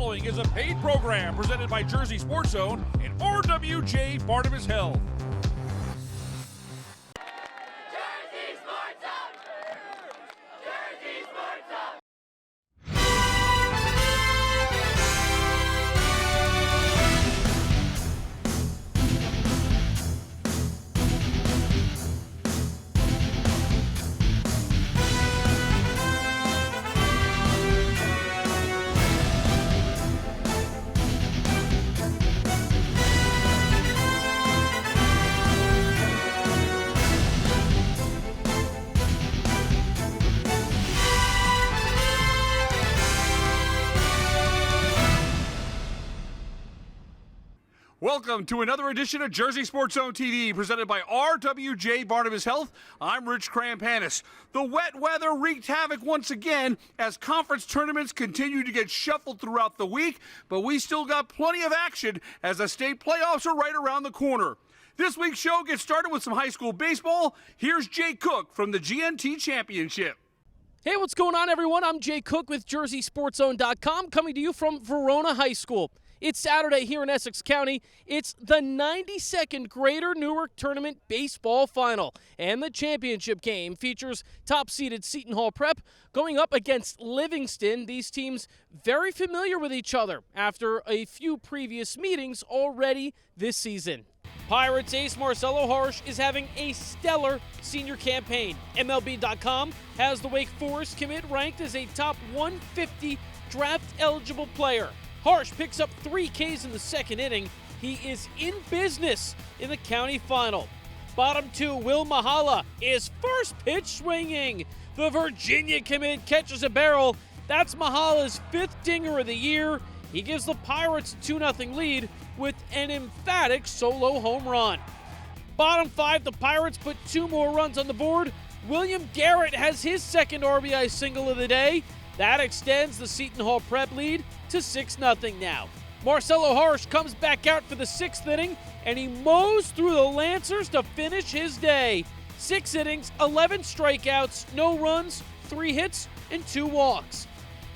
following is a paid program presented by Jersey Sports Zone and RWJ Barnabas Health. Jersey Sports Zone! Jersey Sports Zone! Welcome to another edition of Jersey Sports Zone TV, presented by RWJ Barnabas Health. I'm Rich Krampanis. The wet weather wreaked havoc once again as conference tournaments continue to get shuffled throughout the week, but we still got plenty of action as the state playoffs are right around the corner. This week's show gets started with some high school baseball. Here's Jay Cook from the GNT Championship. Hey, what's going on, everyone? I'm Jay Cook with JerseySportsZone.com, coming to you from Verona High School. It's Saturday here in Essex County. It's the 92nd Greater Newark Tournament Baseball Final, and the championship game features top-seeded Seton Hall Prep going up against Livingston. These teams very familiar with each other after a few previous meetings already this season. Pirates ace Marcelo Harsh is having a stellar senior campaign. MLB.com has the Wake Forest commit ranked as a top 150 draft-eligible player. Harsh picks up 3 Ks in the second inning. He is in business in the county final. Bottom 2, Will Mahala is first pitch swinging. The Virginia commit catches a barrel. That's Mahala's 5th dinger of the year. He gives the Pirates a 2-0 lead with an emphatic solo home run. Bottom 5, the Pirates put 2 more runs on the board. William Garrett has his second RBI single of the day. That extends the Seton Hall Prep lead to 6-0 now. Marcelo Harsh comes back out for the 6th inning, and he mows through the Lancers to finish his day. 6 innings, 11 strikeouts, no runs, 3 hits, and 2 walks.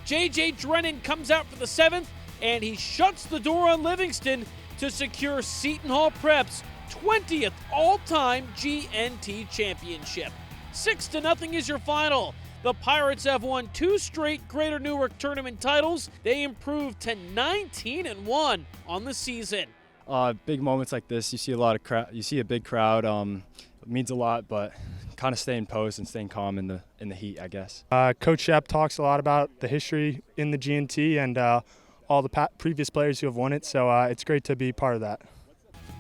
J.J. Drennan comes out for the 7th, and he shuts the door on Livingston to secure Seton Hall Prep's 20th all-time GNT championship. 6-0 is your final. The Pirates have won 2 straight Greater Newark Tournament titles. They improved to 19-1 on the season. Big moments like this, you see a lot of you see a big crowd. It means a lot, but kind of staying posed and staying calm in the heat, I guess. Coach Shep talks a lot about the history in the GNT and all the previous players who have won it, so it's great to be part of that.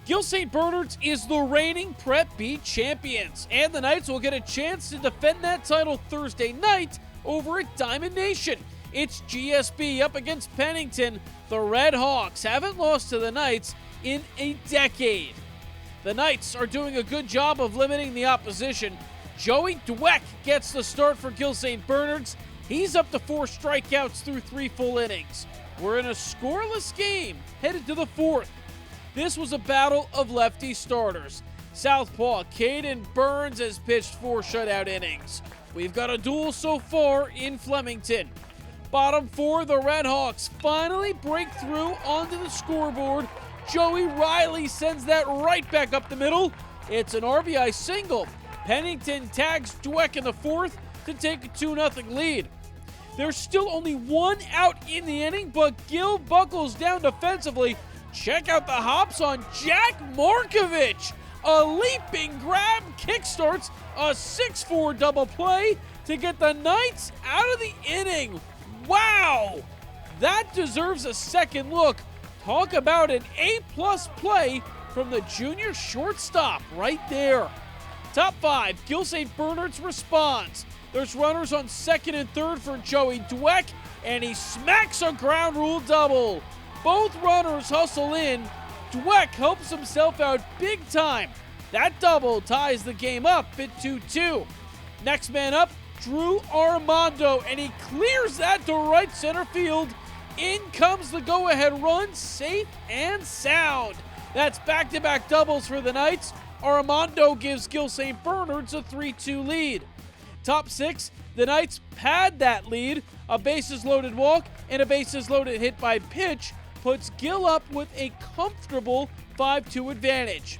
Gil St. Bernard's is the reigning Prep B champions, and the Knights will get a chance to defend that title Thursday night over at Diamond Nation. It's GSB up against Pennington. The Red Hawks haven't lost to the Knights in a decade. The Knights are doing a good job of limiting the opposition. Joey Dweck gets the start for Gil St. Bernard's. He's up to 4 strikeouts through 3 full innings. We're in a scoreless game, headed to the 4th. This was a battle of lefty starters. Southpaw Caden Burns has pitched 4 shutout innings. We've got a duel so far in Flemington. Bottom 4, the Red Hawks finally break through onto the scoreboard. Joey Riley sends that right back up the middle. It's an RBI single. Pennington tags Dweck in the 4th to take a 2-0 lead. There's still only 1 out in the inning, but Gil buckles down defensively. Check out the hops on Jack Markovich. A leaping grab kickstarts a 6-4 double play to get the Knights out of the inning. Wow! That deserves a second look. Talk about an A-plus play from the junior shortstop right there. Top 5, Gil St. Bernard's responds. There's runners on 2nd and 3rd for Joey Dweck, and he smacks a ground rule double. Both runners hustle in. Dweck helps himself out big time. That double ties the game up at 2-2. Next man up, Drew Armando, and he clears that to right center field. In comes the go-ahead run, safe and sound. That's back-to-back doubles for the Knights. Armando gives Gil St. Bernard's a 3-2 lead. Top 6, the Knights pad that lead. A bases-loaded walk and a bases-loaded hit by pitch puts Gill up with a comfortable 5-2 advantage.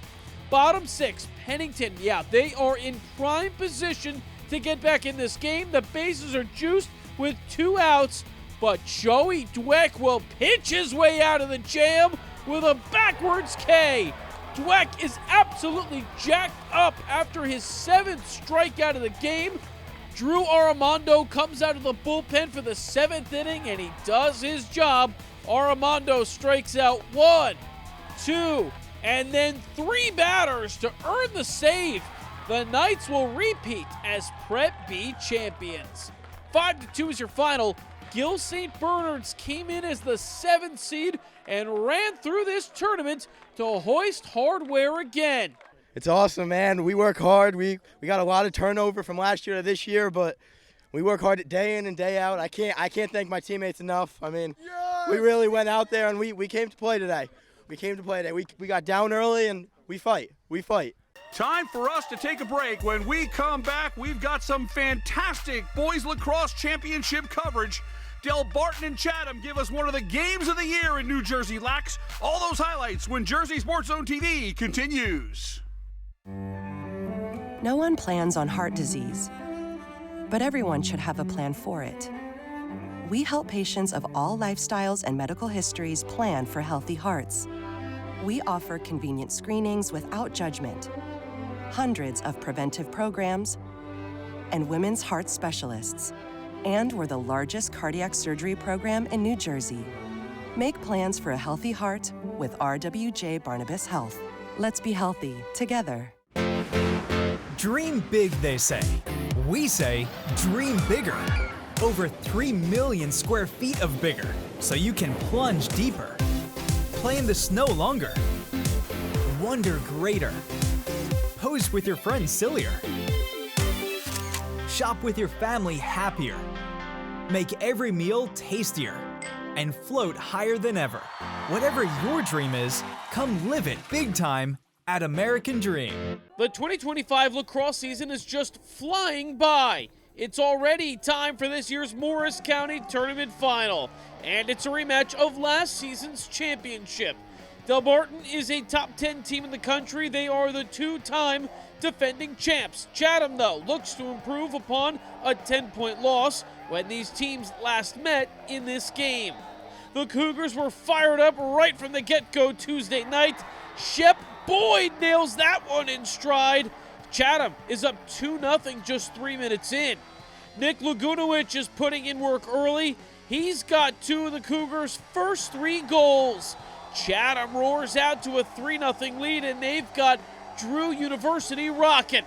Bottom 6, Pennington, they are in prime position to get back in this game. The bases are juiced with 2 outs, but Joey Dweck will pitch his way out of the jam with a backwards K. Dweck is absolutely jacked up after his 7th strikeout of the game. Drew Armando comes out of the bullpen for the 7th inning, and he does his job. Armando strikes out 1, 2, and then 3 batters to earn the save. The Knights will repeat as Prep B champions. 5-2 is your final. Gill St. Bernard's came in as the 7th seed and ran through this tournament to hoist hardware again. It's awesome, man. We work hard. We got a lot of turnover from last year to this year, but we work hard day in and day out. I can't thank my teammates enough. I mean, we really went out there and we came to play today. We got down early and we fight. Time for us to take a break. When we come back, we've got some fantastic boys lacrosse championship coverage. Del Barton and Chatham give us one of the games of the year in New Jersey Lax. All those highlights when Jersey Sports Zone TV continues. No one plans on heart disease, but everyone should have a plan for it. We help patients of all lifestyles and medical histories plan for healthy hearts. We offer convenient screenings without judgment, hundreds of preventive programs, and women's heart specialists. And we're the largest cardiac surgery program in New Jersey. Make plans for a healthy heart with RWJ Barnabas Health. Let's be healthy together. Dream big, they say. We say dream bigger. Over 3 million square feet of bigger, so you can plunge deeper, play in the snow longer, wonder greater, pose with your friends sillier, shop with your family happier, make every meal tastier, and float higher than ever. Whatever your dream is, come live it big time at American Dream. The 2025 lacrosse season is just flying by. It's already time for this year's Morris County Tournament Final, and it's a rematch of last season's championship. Del Barton is a top 10 team in the country. They are the 2-time defending champs. Chatham, though, looks to improve upon a 10-point loss when these teams last met in this game. The Cougars were fired up right from the get-go Tuesday night. Shep Boyd nails that one in stride. Chatham is up 2-0 just 3 minutes in. Nick Lagunowicz is putting in work early. He's got 2 of the Cougars' first 3 goals. Chatham roars out to a 3-0 lead, and they've got Drew University rocking.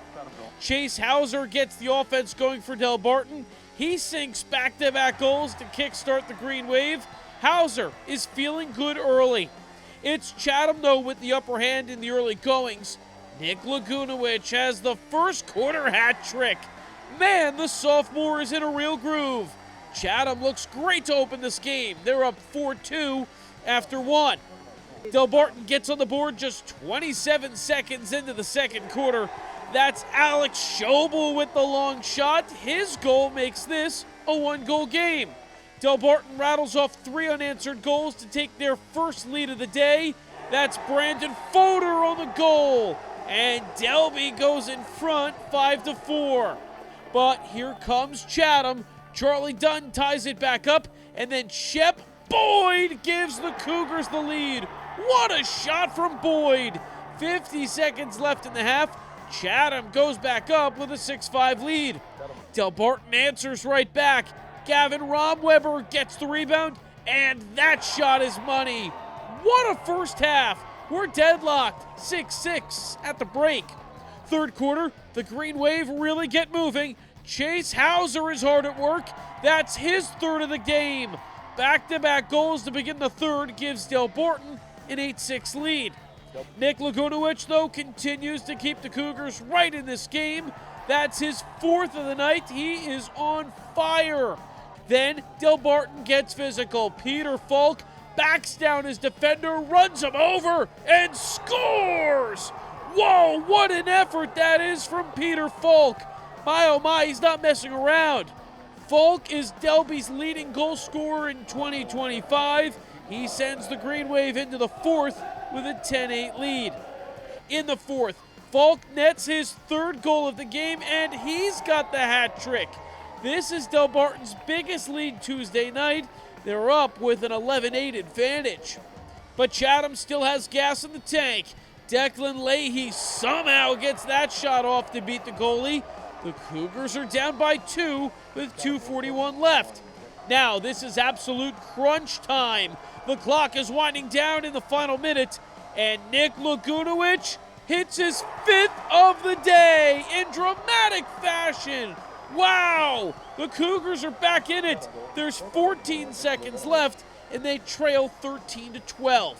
Chase Hauser gets the offense going for Del Barton. He sinks back-to-back goals to kickstart the Green Wave. Hauser is feeling good early. It's Chatham, though, with the upper hand in the early goings. Nick Lagunowicz has the first quarter hat trick. Man, the sophomore is in a real groove. Chatham looks great to open this game. They're up 4-2 after 1. Del Barton gets on the board just 27 seconds into the second quarter. That's Alex Schobel with the long shot. His goal makes this a 1-goal game. Del Barton rattles off 3 unanswered goals to take their first lead of the day. That's Brandon Fodor on the goal. And Delby goes in front 5-4. But here comes Chatham. Charlie Dunn ties it back up, and then Shep Boyd gives the Cougars the lead. What a shot from Boyd. 50 seconds left in the half. Chatham goes back up with a 6-5 lead. Del Barton answers right back. Gavin Romweber gets the rebound, and that shot is money. What a first half. We're deadlocked, 6-6 at the break. Third quarter, the Green Wave really get moving. Chase Hauser is hard at work. That's his third of the game. Back-to-back goals to begin the third gives Del Barton an 8-6 lead. Nick Lagunowicz, though, continues to keep the Cougars right in this game. That's his 4th of the night. He is on fire. Then Del Barton gets physical. Peter Falk backs down his defender, runs him over, and scores! Whoa, what an effort that is from Peter Falk. My, oh my, he's not messing around. Falk is Delby's leading goal scorer in 2025. He sends the Green Wave into the fourth with a 10-8 lead. In the fourth, Falk nets his third goal of the game, and he's got the hat trick. This is Delbarton's biggest lead Tuesday night. They're up with an 11-8 advantage. But Chatham still has gas in the tank. Declan Leahy somehow gets that shot off to beat the goalie. The Cougars are down by 2 with 2:41 left. Now this is absolute crunch time. The clock is winding down in the final minute, and Nick Lagunowicz hits his 5th of the day in dramatic fashion. Wow! The Cougars are back in it. There's 14 seconds left, and they trail 13-12.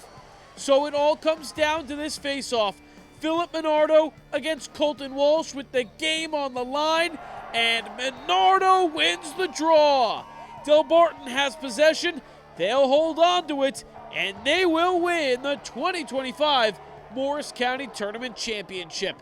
So it all comes down to this face-off. Philip Minardo against Colton Walsh with the game on the line, and Minardo wins the draw. Delbarton has possession. They'll hold on to it, and they will win the 2025 Morris County Tournament Championship.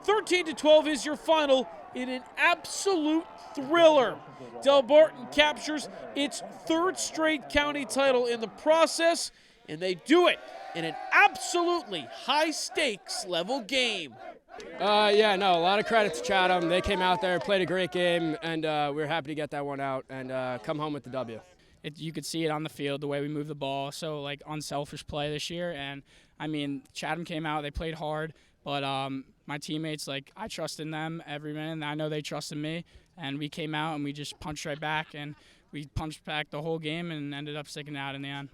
13-12 is your final in an absolute thriller. Delbarton captures its 3rd straight county title in the process, and they do it in an absolutely high-stakes level game. A lot of credit to Chatham. They came out there, played a great game, and we were happy to get that one out and come home with the W. You could see it on the field, the way we moved the ball. So, unselfish play this year. And, Chatham came out, they played hard. But my teammates, I trust in them every minute, and I know they trust in me. And we came out and we just punched right back, and we punched back the whole game and ended up sticking out in the end.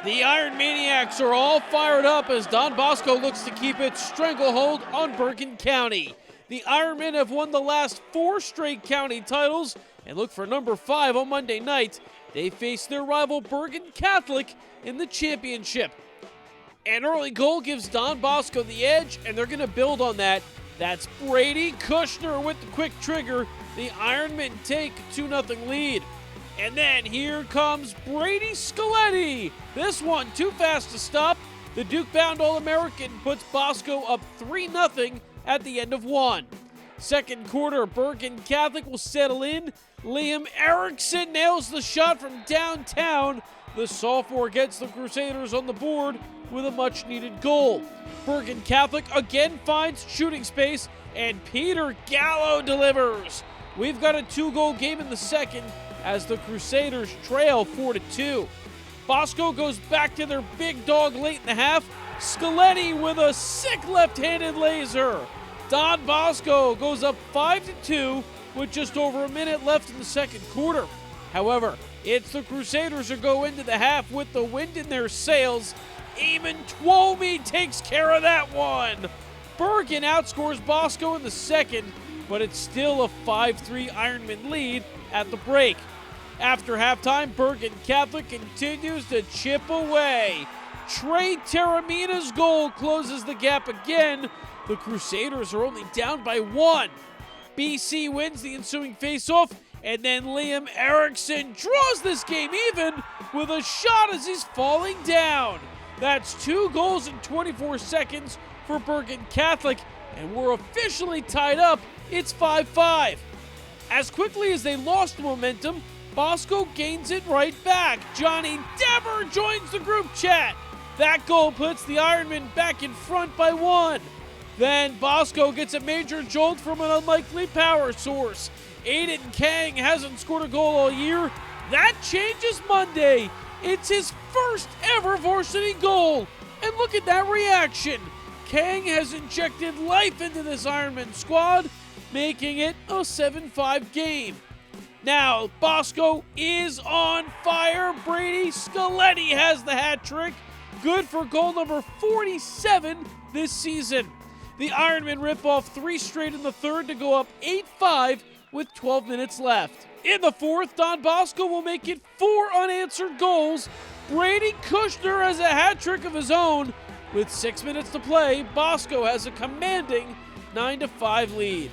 The Iron Maniacs are all fired up as Don Bosco looks to keep its stranglehold on Bergen County. The Ironmen have won the last 4 straight county titles and look for number 5 on Monday night. They face their rival Bergen Catholic in the championship. An early goal gives Don Bosco the edge, and they're going to build on that. That's Brady Kushner with the quick trigger. The Ironmen take a 2-0 lead. And then here comes Brady Scaletti. This one too fast to stop. The Duke-bound All-American puts Bosco up 3-0 at the end of 1. Second quarter, Bergen Catholic will settle in. Liam Erickson nails the shot from downtown. The sophomore gets the Crusaders on the board with a much-needed goal. Bergen Catholic again finds shooting space, and Peter Gallo delivers. We've got a 2-goal game in the second as the Crusaders trail 4-2. Bosco goes back to their big dog late in the half. Scaletti with a sick left-handed laser. Don Bosco goes up 5-2 with just over a minute left in the second quarter. However, it's the Crusaders who go into the half with the wind in their sails. Eamon Twomey takes care of that one. Bergen outscores Bosco in the second, but it's still a 5-3 Ironman lead at the break. After halftime, Bergen Catholic continues to chip away. Trey Teramina's goal closes the gap again. The Crusaders are only down by 1. BC wins the ensuing faceoff, and then Liam Erickson draws this game even with a shot as he's falling down. That's 2 goals in 24 seconds for Bergen Catholic, and we're officially tied up. It's 5-5. As quickly as they lost momentum, Bosco gains it right back. Johnny Dever joins the group chat. That goal puts the Ironmen back in front by 1. Then Bosco gets a major jolt from an unlikely power source. Aiden Kang hasn't scored a goal all year. That changes Monday. It's his first ever varsity goal. And look at that reaction. Kang has injected life into this Ironman squad, making it a 7-5 game. Now, Bosco is on fire. Brady Scaletti has the hat trick. Good for goal number 47 this season. The Ironmen rip off 3 straight in the third to go up 8-5 with 12 minutes left. In the fourth, Don Bosco will make it 4 unanswered goals. Brady Kushner has a hat trick of his own. With 6 minutes to play, Bosco has a commanding 9-5 lead.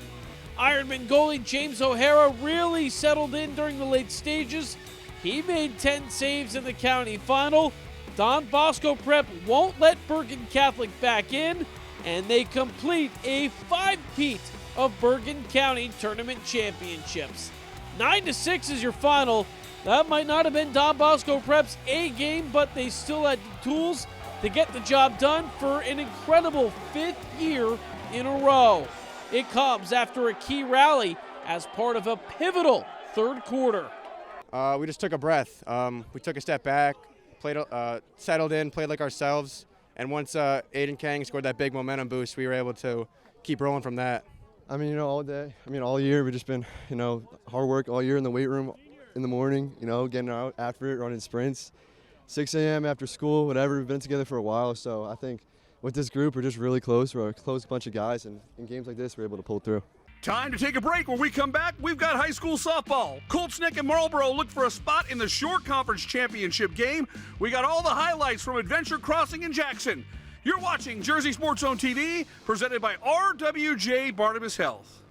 Ironman goalie James O'Hara really settled in during the late stages. He made 10 saves in the county final. Don Bosco Prep won't let Bergen Catholic back in, and they complete a 5-peat of Bergen County Tournament Championships. 9-6 is your final. That might not have been Don Bosco Prep's A game, but they still had the tools to get the job done for an incredible 5th year in a row. It comes after a key rally as part of a pivotal third quarter. We just took a breath. We took a step back, played, settled in, played like ourselves, and once Aiden Kang scored that big momentum boost, we were able to keep rolling from that. I mean, all day. All year we've just been, hard work all year in the weight room in the morning, getting out after it, running sprints. 6 a.m. after school, whatever. We've been together for a while, so I think with this group, we're just really close. We're a close bunch of guys, and in games like this, we're able to pull through. Time to take a break. When we come back, we've got high school softball. Colts Neck and Marlboro look for a spot in the Shore Conference Championship game. We got all the highlights from Adventure Crossing in Jackson. You're watching Jersey Sports Zone TV, presented by RWJ Barnabas Health.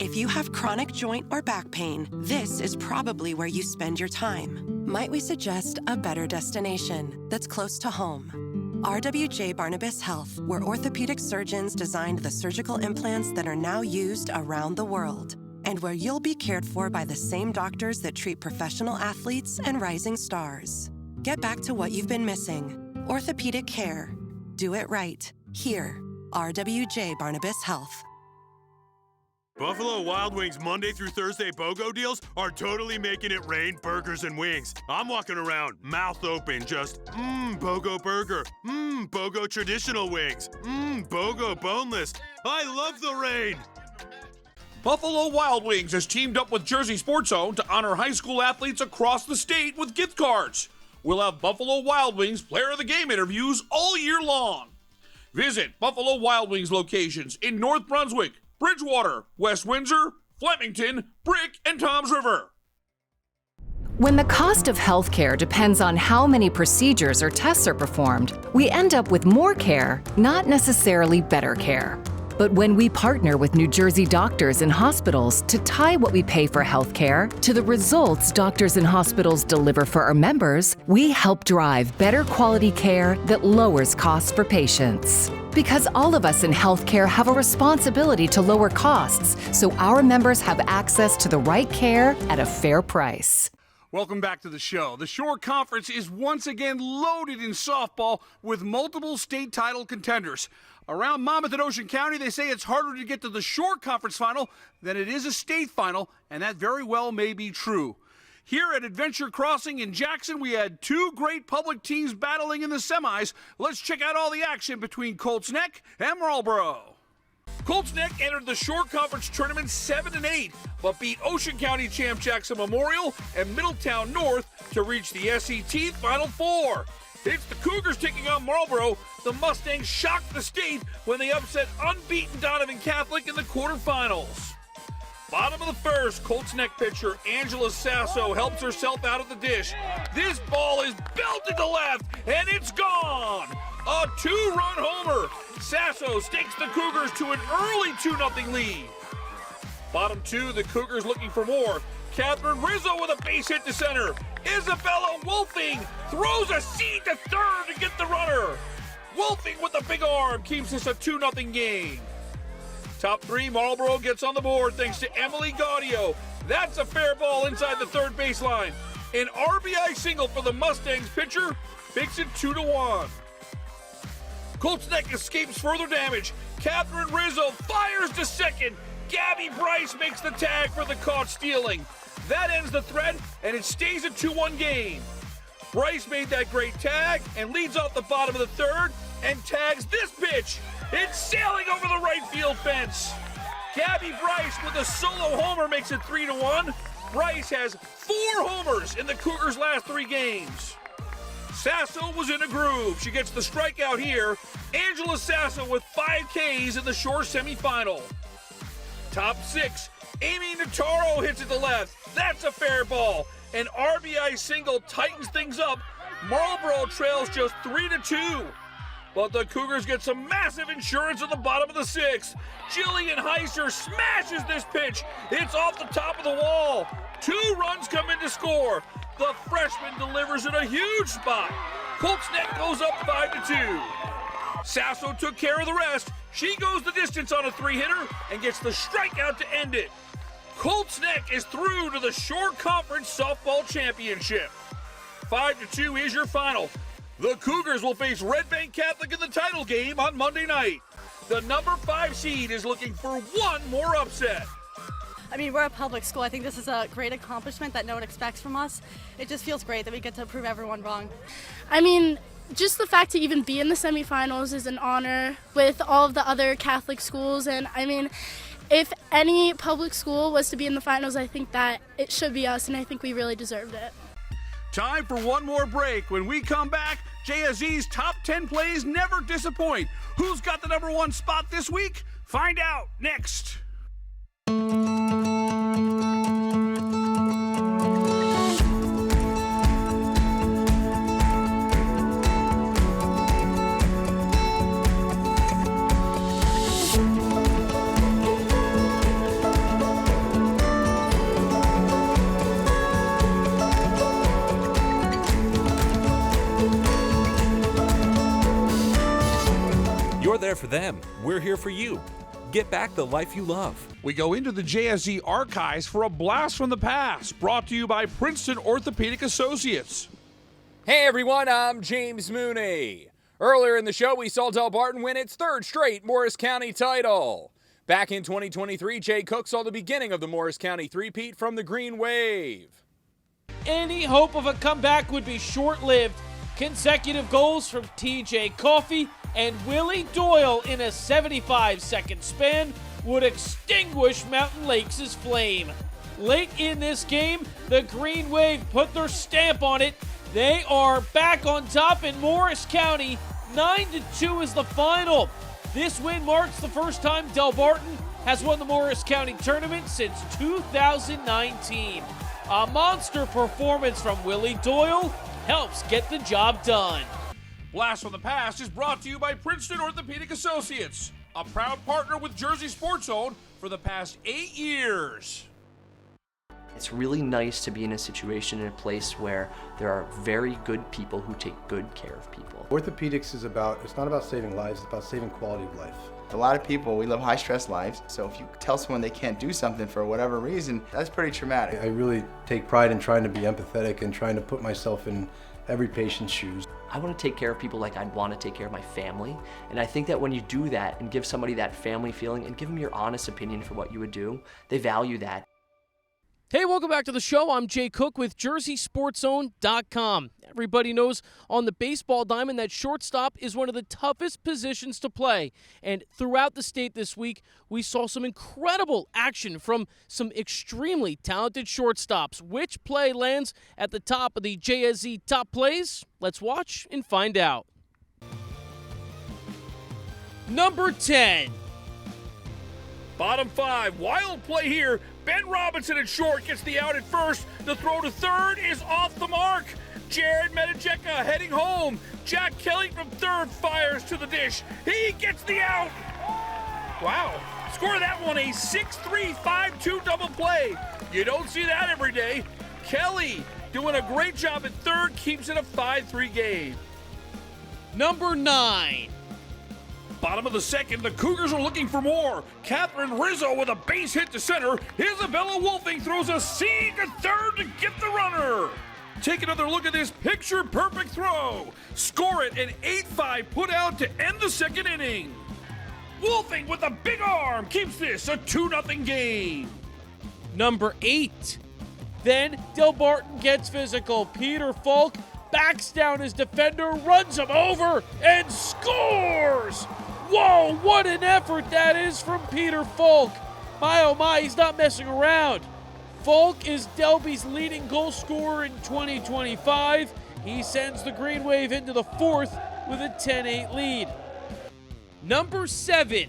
If you have chronic joint or back pain, this is probably where you spend your time. Might we suggest a better destination that's close to home? RWJ Barnabas Health, where orthopedic surgeons designed the surgical implants that are now used around the world, and where you'll be cared for by the same doctors that treat professional athletes and rising stars. Get back to what you've been missing. Orthopedic care. Do it right. Here, RWJ Barnabas Health. Buffalo Wild Wings Monday through Thursday BOGO deals are totally making it rain burgers and wings. I'm walking around, mouth open, just, BOGO burger, BOGO traditional wings, BOGO boneless. I love the rain. Buffalo Wild Wings has teamed up with Jersey Sports Zone to honor high school athletes across the state with gift cards. We'll have Buffalo Wild Wings Player of the Game interviews all year long. Visit Buffalo Wild Wings locations in North Brunswick, Bridgewater, West Windsor, Flemington, Brick, and Toms River. When the cost of healthcare depends on how many procedures or tests are performed, we end up with more care, not necessarily better care. But when we partner with New Jersey doctors and hospitals to tie what we pay for healthcare to the results doctors and hospitals deliver for our members, we help drive better quality care that lowers costs for patients. Because all of us in healthcare have a responsibility to lower costs so our members have access to the right care at a fair price. Welcome back to the show. The Shore Conference is once again loaded in softball with multiple state title contenders. Around Monmouth and Ocean County, they say it's harder to get to the Shore Conference final than it is a state final, and that very well may be true. Here at Adventure Crossing in Jackson, we had two great public teams battling in the semis. Let's check out all the action between Colts Neck and Marlboro. Colts Neck entered the Shore Conference tournament 7-8, but beat Ocean County champ Jackson Memorial and Middletown North to reach the SET Final Four. It's the Cougars taking on Marlboro. The Mustangs shocked the state when they upset unbeaten Donovan Catholic in the quarterfinals. Bottom of the first, Colts Neck pitcher Angela Sasso helps herself out of the dish. This ball is belted to left, and it's gone! A 2-run homer. Sasso stakes the Cougars to an early 2-0 lead. Bottom two, the Cougars looking for more. Catherine Rizzo with a base hit to center. Isabella Wolfing throws a seed to third to get the runner. Wolfing with a big arm keeps this a 2-0 game. Top three, Marlboro gets on the board thanks to Emily Gaudio. That's a fair ball inside the third baseline. An RBI single for the Mustangs pitcher makes it 2-1. Colts Neck escapes further damage. Catherine Rizzo fires to second. Gabby Bryce makes the tag for the caught stealing. That ends the threat, and it stays a 2-1 game. Bryce made that great tag and leads off the bottom of the third and tags this pitch. It's sailing over the right field fence. Gabby Bryce with a solo homer makes it 3-1. Bryce has 4 homers in the Cougars' last 3 games. Sasso was in a groove. She gets the strikeout here. Angela Sasso with 5 Ks in the Shore semifinal. Top 6, Amy Notaro hits it to left. That's a fair ball. An RBI single tightens things up. Marlboro trails just 3-2. But the Cougars get some massive insurance at the bottom of the 6th. Jillian Heiser smashes this pitch. It's off the top of the wall. 2 runs come in to score. The freshman delivers in a huge spot. Colts Neck goes up 5-2. Sasso took care of the rest. She goes the distance on a 3-hitter and gets the strikeout to end it. Colts Neck is through to the Shore Conference Softball Championship. 5-2 is your final. The Cougars will face Red Bank Catholic in the title game on Monday night. The number 5 seed is looking for one more upset. I mean, we're a public school. I think this is a great accomplishment that no one expects from us. It just feels great that we get to prove everyone wrong. I mean, just the fact to even be in the semifinals is an honor with all of the other Catholic schools. And I mean, if any public school was to be in the finals, I think that it should be us, and I think we really deserved it. Time for one more break. When we come back, JSE's top 10 plays never disappoint. Who's got the number 1 spot this week? Find out next. You're there for them. We're here for you. Get back the life you love. We go into the JSE archives for a blast from the past, brought to you by Princeton Orthopedic Associates. Hey everyone, I'm James Mooney. Earlier in the show, we saw Delbarton win its 3rd straight Morris County title. Back in 2023, Jay Cook saw the beginning of the Morris County three-peat from the Green Wave. Any hope of a comeback would be short-lived. Consecutive goals from TJ Coffey and Willie Doyle in a 75-second span would extinguish Mountain Lakes' flame. Late in this game, the Green Wave put their stamp on it. They are back on top in Morris County. 9-2 is the final. This win marks the first time Delbarton has won the Morris County tournament since 2019. A monster performance from Willie Doyle helps get the job done. Blast from the Past is brought to you by Princeton Orthopedic Associates, a proud partner with Jersey Sports Zone for the past 8 years. It's really nice to be in a situation, in a place where there are very good people who take good care of people. Orthopedics is it's not about saving lives, it's about saving quality of life. A lot of people, we live high-stress lives, so if you tell someone they can't do something for whatever reason, that's pretty traumatic. I really take pride in trying to be empathetic and trying to put myself in every patient's shoes. I want to take care of people like I'd want to take care of my family, and I think that when you do that and give somebody that family feeling and give them your honest opinion for what you would do, they value that. Hey, welcome back to the show. I'm Jay Cook with JerseySportsZone.com. Everybody knows on the baseball diamond that shortstop is one of the toughest positions to play. And throughout the state this week, we saw some incredible action from some extremely talented shortstops. Which play lands at the top of the JSZ top plays? Let's watch and find out. Number 10. Bottom 5, wild play here. Ben Robinson at short gets the out at first. The throw to third is off the mark. Jared Medijeka heading home. Jack Kelly from third fires to the dish. He gets the out. Wow. Score that one, a 6-3, 5-2 double play. You don't see that every day. Kelly doing a great job at third, keeps it a 5-3 game. Number 9. Bottom of the second, the Cougars are looking for more. Catherine Rizzo with a base hit to center. Isabella Wolfing throws a seed to third to get the runner. Take another look at this picture-perfect throw. Score it, an 8-5 put out to end the second inning. Wolfing with a big arm keeps this a 2-0 game. Number 8. Then Delbarton gets physical. Peter Falk backs down his defender, runs him over, and scores! Whoa, what an effort that is from Peter Falk. My, oh my, he's not messing around. Falk is Delby's leading goal scorer in 2025. He sends the Green Wave into the fourth with a 10-8 lead. Number 7.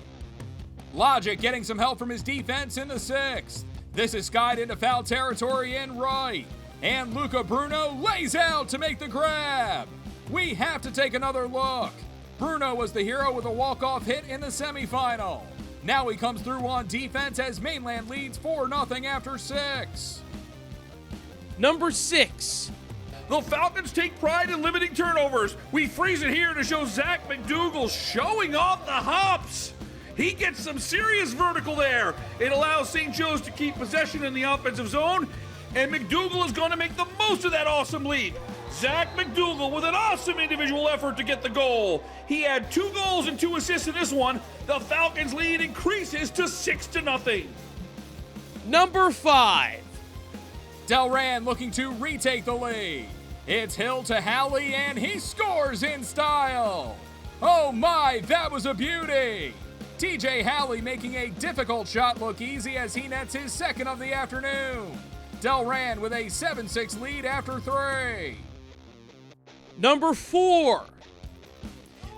Logic getting some help from his defense in the 6th. This is skied into foul territory and right. And Luca Bruno lays out to make the grab. We have to take another look. Bruno was the hero with a walk-off hit in the semifinal. Now he comes through on defense as Mainland leads 4-0 after 6. Number 6. The Falcons take pride in limiting turnovers. We freeze it here to show Zach McDougall showing off the hops. He gets some serious vertical there. It allows St. Joe's to keep possession in the offensive zone, and McDougal is going to make the most of that awesome lead. Zach McDougal with an awesome individual effort to get the goal. He had 2 goals and 2 assists in this one. The Falcons' lead increases to 6-0. Number 5. Delran looking to retake the lead. It's Hill to Halley, and he scores in style. Oh my, that was a beauty. TJ Halley making a difficult shot look easy as he nets his second of the afternoon. Delran with a 7-6 lead after 3. Number 4.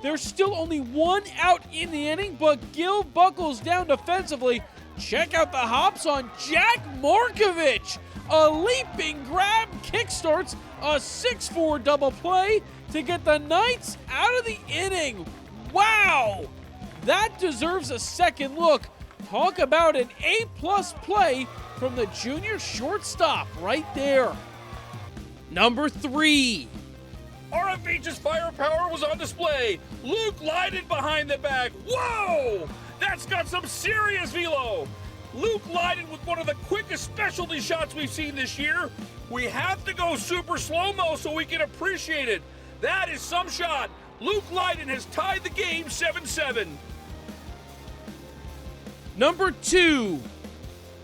There's still only 1 out in the inning, but Gil buckles down defensively. Check out the hops on Jack Markovich. A leaping grab kickstarts a 6-4 double play to get the Knights out of the inning. Wow! That deserves a second look. Talk about an A+ play from the junior shortstop right there. Number 3. RFH's firepower was on display. Luke Lydon behind the back. Whoa! That's got some serious velo. Luke Lydon with one of the quickest specialty shots we've seen this year. We have to go super slow-mo so we can appreciate it. That is some shot. Luke Lydon has tied the game 7-7. Number 2.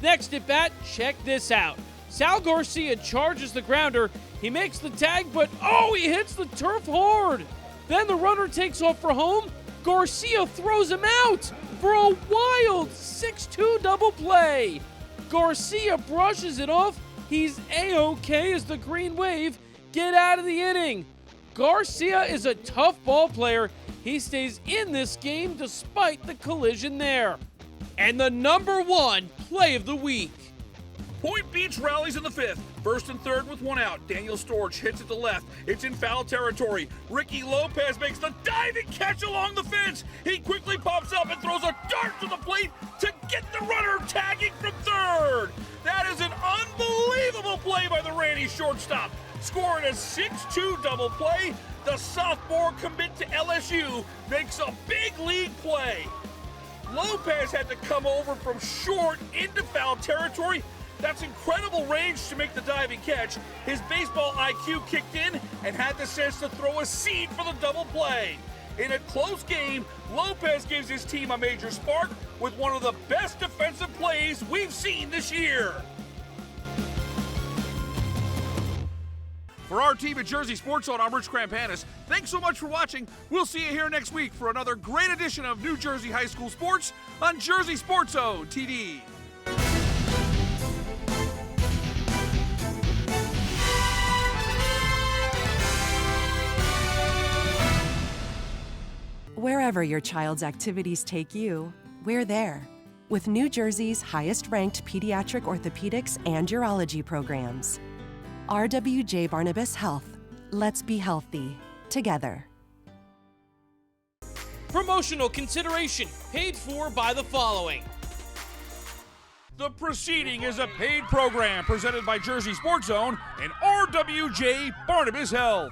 Next at bat, check this out. Sal Garcia charges the grounder. He makes the tag, but he hits the turf hard. Then the runner takes off for home. Garcia throws him out for a wild 6-2 double play. Garcia brushes it off. He's A-OK as the green wave get out of the inning. Garcia is a tough ball player. He stays in this game despite the collision there. And the number 1 play of the week. Point Beach rallies in the 5th. First and third with 1 out. Daniel Storch hits it to left. It's in foul territory. Ricky Lopez makes the diving catch along the fence. He quickly pops up and throws a dart to the plate to get the runner tagging from third. That is an unbelievable play by the Randy shortstop. Scoring a 6-2 double play, the sophomore commit to LSU makes a big league play. Lopez had to come over from short into foul territory. That's incredible range to make the diving catch. His baseball IQ kicked in and had the sense to throw a seed for the double play. In a close game, Lopez gives his team a major spark with one of the best defensive plays we've seen this year. For our team at Jersey Sports Zone, I'm Rich Krampanis. Thanks so much for watching. We'll see you here next week for another great edition of New Jersey High School Sports on Jersey Sports Zone TV. Wherever your child's activities take you, we're there. With New Jersey's highest-ranked pediatric orthopedics and urology programs. RWJ Barnabas Health. Let's be healthy together. Promotional consideration paid for by the following. The proceeding is a paid program presented by Jersey Sports Zone and RWJ Barnabas Health.